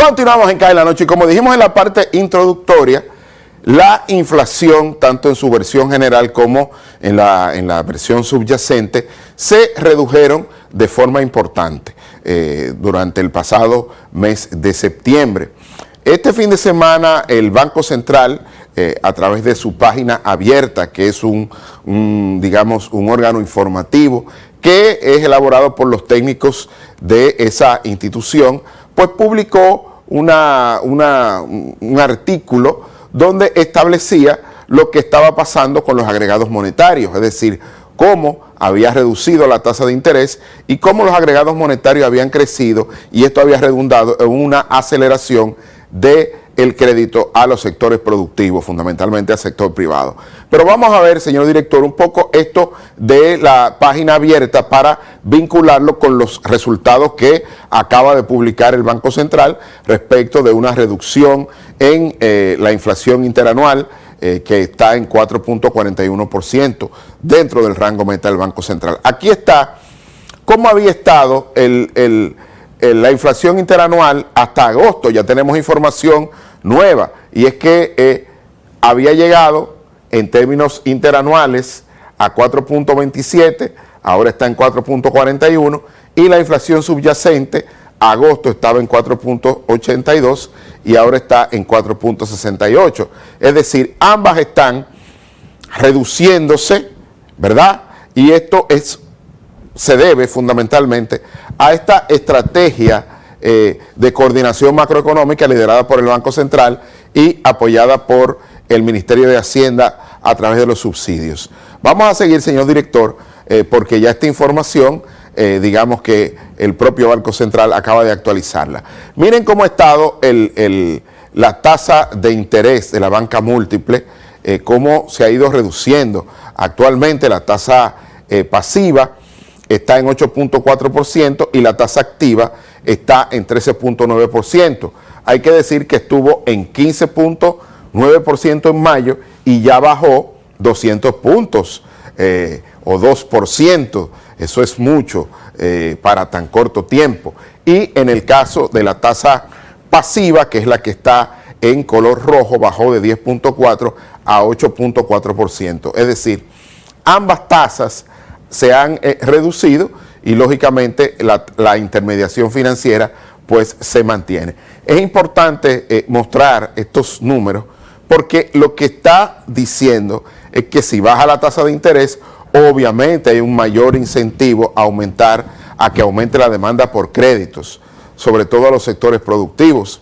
Continuamos en CAE en la noche y como dijimos en la parte introductoria, la inflación, tanto en su versión general como en la versión subyacente, se redujeron de forma importante durante el pasado mes de septiembre. Este fin de semana el Banco Central, a través de su página abierta, que es digamos, un órgano informativo que es elaborado por los técnicos de esa institución, pues publicó un artículo donde establecía lo que estaba pasando con los agregados monetarios, es decir, cómo había reducido la tasa de interés y cómo los agregados monetarios habían crecido, y esto había redundado en una aceleración del crédito a los sectores productivos, fundamentalmente al sector privado. Pero vamos a ver, señor director, un poco esto de la página abierta para vincularlo con los resultados que acaba de publicar el Banco Central respecto de una reducción en la inflación interanual que está en 4.41% dentro del rango meta del Banco Central. Aquí está cómo había estado la inflación interanual hasta agosto. Ya tenemos información nueva, y es que había llegado en términos interanuales a 4.27, ahora está en 4.41, y la inflación subyacente, agosto estaba en 4.82 y ahora está en 4.68. Es decir, ambas están reduciéndose, ¿verdad? Y esto se debe fundamentalmente a esta estrategia de coordinación macroeconómica liderada por el Banco Central y apoyada por el Ministerio de Hacienda a través de los subsidios. Vamos a seguir, señor director, porque ya esta información, digamos que el propio Banco Central acaba de actualizarla. Miren cómo ha estado la tasa de interés de la banca múltiple, cómo se ha ido reduciendo. Actualmente la tasa pasiva está en 8.4% y la tasa activa está en 13.9%. Hay que decir que estuvo en 15.9% en mayo y ya bajó 200 puntos o 2%. Eso es mucho para tan corto tiempo. Y en el caso de la tasa pasiva, que es la que está en color rojo, bajó de 10.4 a 8.4%. Es decir, ambas tasas se han reducido y lógicamente la intermediación financiera pues se mantiene. Es importante mostrar estos números porque lo que está diciendo es que si baja la tasa de interés, obviamente hay un mayor incentivo a que aumente la demanda por créditos, sobre todo a los sectores productivos.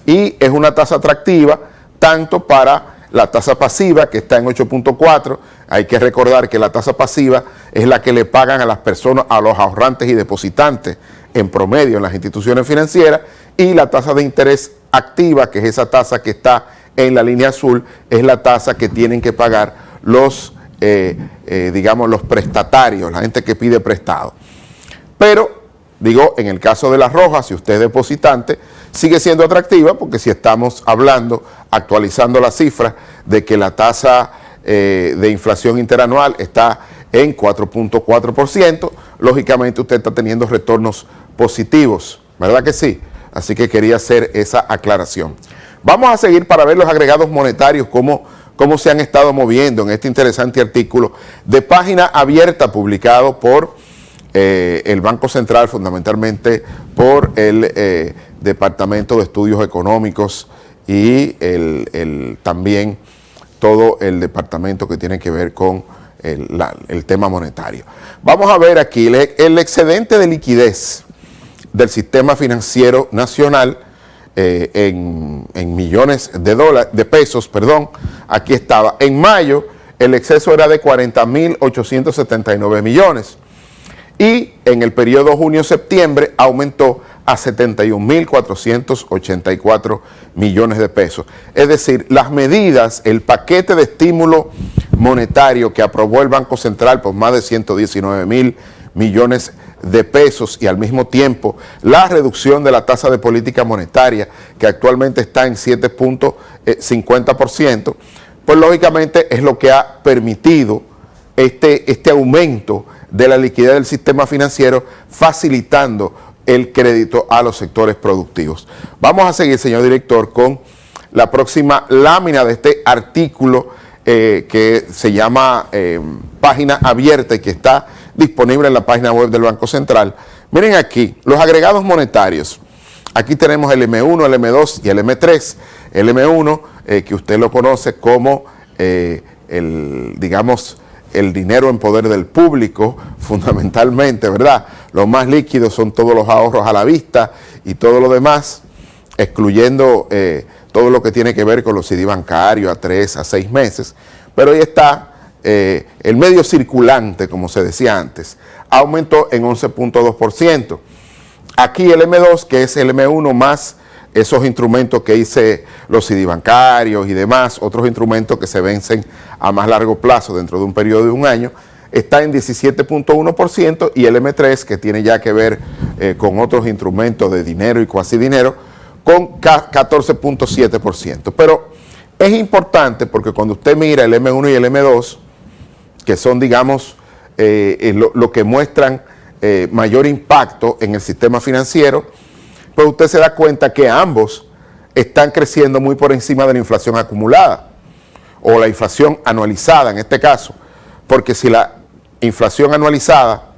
Y es una tasa atractiva tanto para la tasa pasiva, que está en 8.4, hay que recordar que la tasa pasiva es la que le pagan a las personas, a los ahorrantes y depositantes en promedio en las instituciones financieras, y la tasa de interés activa, que es esa tasa que está en la línea azul, es la tasa que tienen que pagar los, digamos, los prestatarios, la gente que pide prestado. Pero, digo, en el caso de la roja, si usted es depositante, sigue siendo atractiva porque si estamos hablando, actualizando la cifra de que la tasa de inflación interanual está en 4.4%, lógicamente usted está teniendo retornos positivos, ¿verdad que sí? Así que quería hacer esa aclaración. Vamos a seguir para ver los agregados monetarios, cómo se han estado moviendo en este interesante artículo de página abierta publicado por el Banco Central, fundamentalmente por el Departamento de Estudios Económicos y también todo el departamento que tiene que ver con el tema monetario. Vamos a ver aquí el excedente de liquidez del sistema financiero nacional en millones de pesos, aquí estaba. En mayo el exceso era de 40.879 millones. Y en el periodo junio-septiembre aumentó a 71.484 millones de pesos. Es decir, las medidas, el paquete de estímulo monetario que aprobó el Banco Central por más de 119.000 millones de pesos y al mismo tiempo la reducción de la tasa de política monetaria que actualmente está en 7.50%, pues lógicamente es lo que ha permitido este aumento de la liquidez del sistema financiero, facilitando el crédito a los sectores productivos. Vamos a seguir, señor director, con la próxima lámina de este artículo que se llama Página Abierta y que está disponible en la página web del Banco Central. Miren aquí, los agregados monetarios. Aquí tenemos el M1, el M2 y el M3. El M1, que usted lo conoce como digamos, el dinero en poder del público, fundamentalmente, ¿verdad? Los más líquidos son todos los ahorros a la vista y todo lo demás, excluyendo todo lo que tiene que ver con los CD bancarios a 3 a 6 meses. Pero ahí está el medio circulante, como se decía antes, aumentó en 11.2%. Aquí el M2, que es el M1 más esos instrumentos que hice los CD bancarios y demás, otros instrumentos que se vencen a más largo plazo dentro de un periodo de un año, está en 17.1%, y el M3, que tiene ya que ver con otros instrumentos de dinero y cuasi dinero, con 14.7%. Pero es importante porque cuando usted mira el M1 y el M2, que son, digamos, lo que muestran mayor impacto en el sistema financiero, pues usted se da cuenta que ambos están creciendo muy por encima de la inflación acumulada o la inflación anualizada en este caso, porque si la inflación anualizada,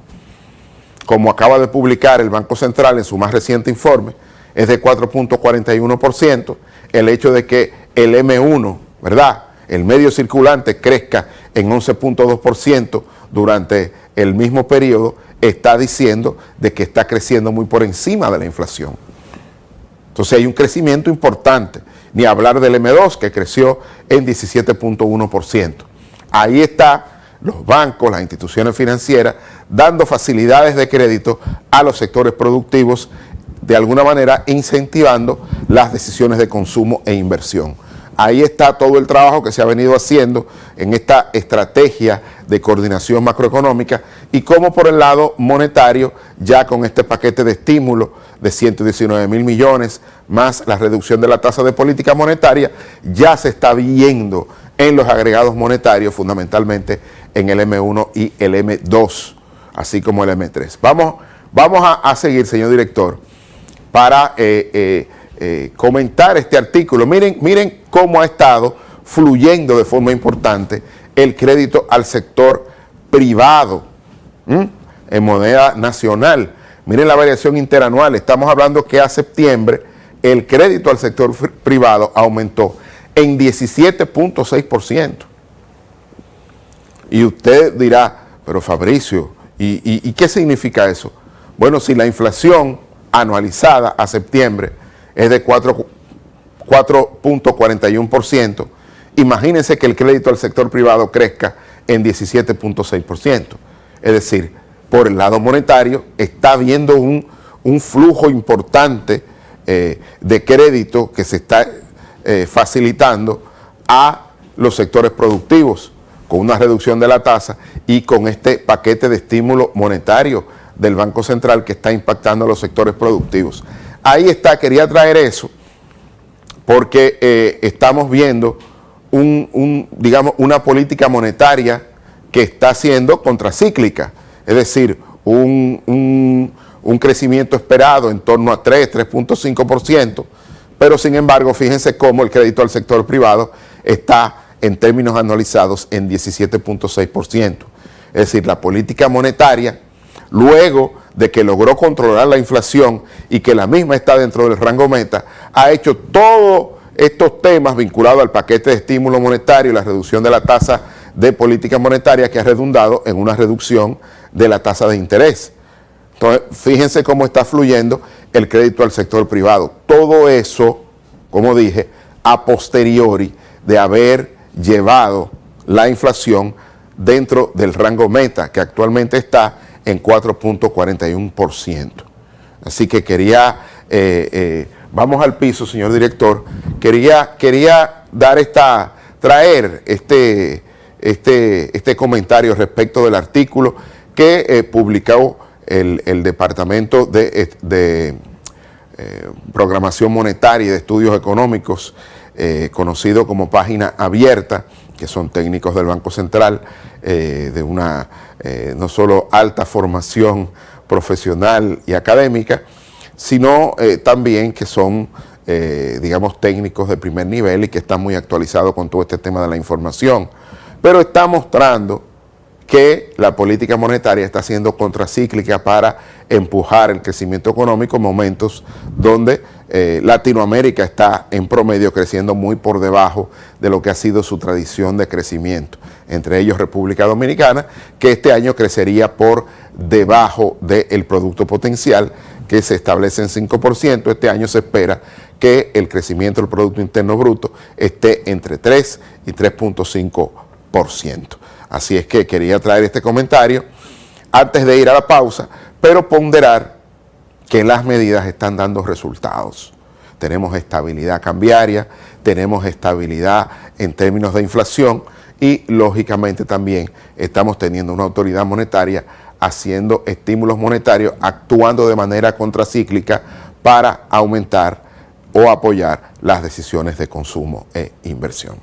como acaba de publicar el Banco Central en su más reciente informe, es de 4.41%, el hecho de que el M1, ¿verdad?, el medio circulante crezca en 11.2% durante el mismo periodo, está diciendo de que está creciendo muy por encima de la inflación. Entonces hay un crecimiento importante, ni hablar del M2 que creció en 17.1%. Ahí están los bancos, las instituciones financieras, dando facilidades de crédito a los sectores productivos, de alguna manera incentivando las decisiones de consumo e inversión. Ahí está todo el trabajo que se ha venido haciendo en esta estrategia de coordinación macroeconómica, y como por el lado monetario, ya con este paquete de estímulo de 119.000 millones, más la reducción de la tasa de política monetaria, ya se está viendo en los agregados monetarios, fundamentalmente en el M1 y el M2, así como el M3. Vamos a seguir, señor director, para comentar este artículo. Miren cómo ha estado fluyendo de forma importante el crédito al sector privado en moneda nacional. Miren la variación interanual. Estamos hablando que a septiembre el crédito al sector privado aumentó en 17.6%. Y usted dirá, pero Fabricio, ¿y qué significa eso? Bueno, si la inflación anualizada a septiembre es de 4.41%, imagínense que el crédito al sector privado crezca en 17.6%. Es decir, por el lado monetario está habiendo un flujo importante de crédito que se está facilitando a los sectores productivos con una reducción de la tasa y con este paquete de estímulo monetario del Banco Central que está impactando a los sectores productivos. Ahí está, quería traer eso porque estamos viendo digamos, una política monetaria que está siendo contracíclica, es decir, un crecimiento esperado en torno a 3.5%, pero sin embargo, fíjense cómo el crédito al sector privado está en términos anualizados en 17.6%. Es decir, la política monetaria, luego de que logró controlar la inflación y que la misma está dentro del rango meta, ha hecho todos estos temas vinculados al paquete de estímulo monetario y la reducción de la tasa de política monetaria, que ha redundado en una reducción de la tasa de interés. Entonces, fíjense cómo está fluyendo el crédito al sector privado. Todo eso, como dije, a posteriori de haber llevado la inflación dentro del rango meta, que actualmente está en 4.41%. Así que quería, vamos al piso, señor director, quería traer este comentario respecto del artículo que publicó el Departamento de Programación Monetaria y de Estudios Económicos, conocido como Página Abierta, que son técnicos del Banco Central, de una no solo alta formación profesional y académica, sino también que son, digamos, técnicos de primer nivel y que están muy actualizados con todo este tema de la información. Pero está mostrando que la política monetaria está siendo contracíclica para empujar el crecimiento económico en momentos donde Latinoamérica está en promedio creciendo muy por debajo de lo que ha sido su tradición de crecimiento, entre ellos República Dominicana, que este año crecería por debajo del producto potencial que se establece en 5%. Este año se espera que el crecimiento del Producto Interno Bruto esté entre 3 y 3.5%. Así es que quería traer este comentario antes de ir a la pausa, pero ponderar que las medidas están dando resultados. Tenemos estabilidad cambiaria, tenemos estabilidad en términos de inflación y lógicamente también estamos teniendo una autoridad monetaria haciendo estímulos monetarios, actuando de manera contracíclica para aumentar o apoyar las decisiones de consumo e inversión.